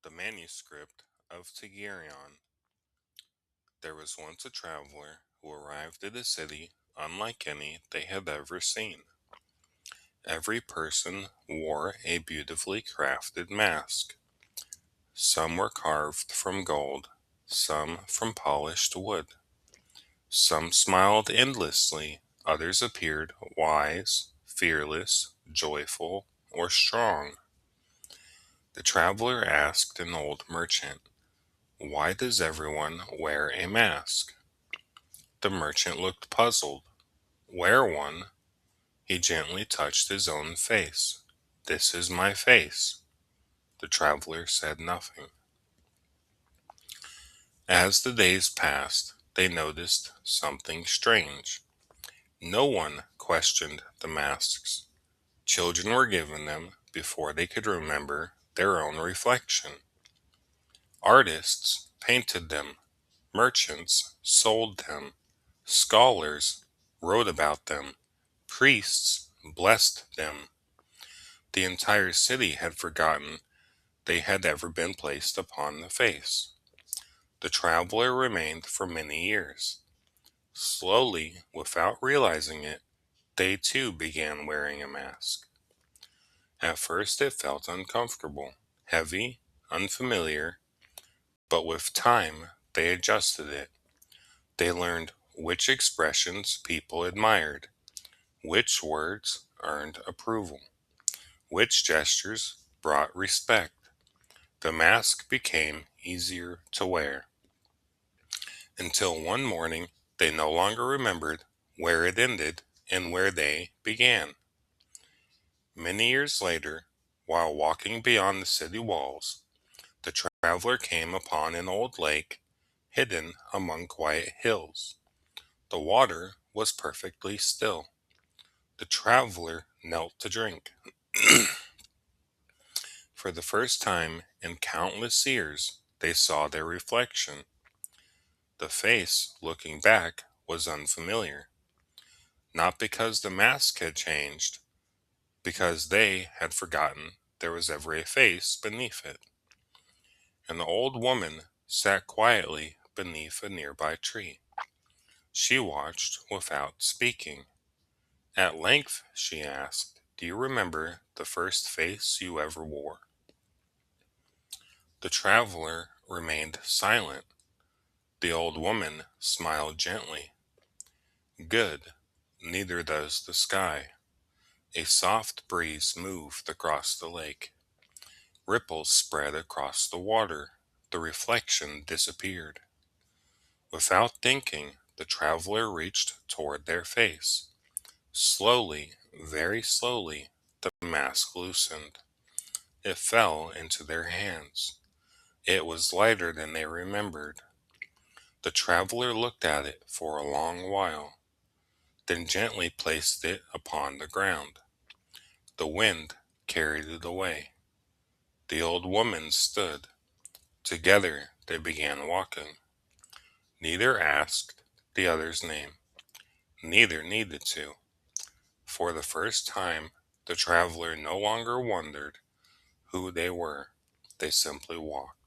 The Manuscript of Tagiriron. There was once a traveler who arrived at a city unlike any they had ever seen. Every person wore a beautifully crafted mask. Some were carved from gold, some from polished wood. Some smiled endlessly, others appeared wise, fearless, joyful, or strong. The traveler asked an old merchant, "Why does everyone wear a mask?" The merchant looked puzzled. "Wear one?" He gently touched his own face. "This is my face." The traveler said nothing. As the days passed, they noticed something strange. No one questioned the masks. Children were given them before they could remember their own reflection. Artists painted them. Merchants sold them. Scholars wrote about them. Priests blessed them. The entire city had forgotten they had ever been placed upon the face. The traveler remained for many years. Slowly, without realizing it, they too began wearing a mask. At first it felt uncomfortable, heavy, unfamiliar, but with time they adjusted it. They learned which expressions people admired, which words earned approval, which gestures brought respect. The mask became easier to wear, until one morning they no longer remembered where it ended and where they began. Many years later, while walking beyond the city walls, the traveler came upon an old lake hidden among quiet hills. The water was perfectly still. The traveler knelt to drink. For the first time in countless years, they saw their reflection. The face, looking back, was unfamiliar. Not because the mask had changed, because they had forgotten there was ever a face beneath it. An old woman sat quietly beneath a nearby tree. She watched without speaking. At length she asked, "Do you remember the first face you ever wore?" The traveler remained silent. The old woman smiled gently. "Good, neither does the sky." A soft breeze moved across the lake. Ripples spread across the water. The reflection disappeared. Without thinking, the traveler reached toward their face. Slowly, very slowly, the mask loosened. It fell into their hands. It was lighter than they remembered. The traveler looked at it for a long while, then gently placed it upon the ground. The wind carried it away. The old woman stood. Together they began walking. Neither asked the other's name. Neither needed to. For the first time, the traveler no longer wondered who they were. They simply walked.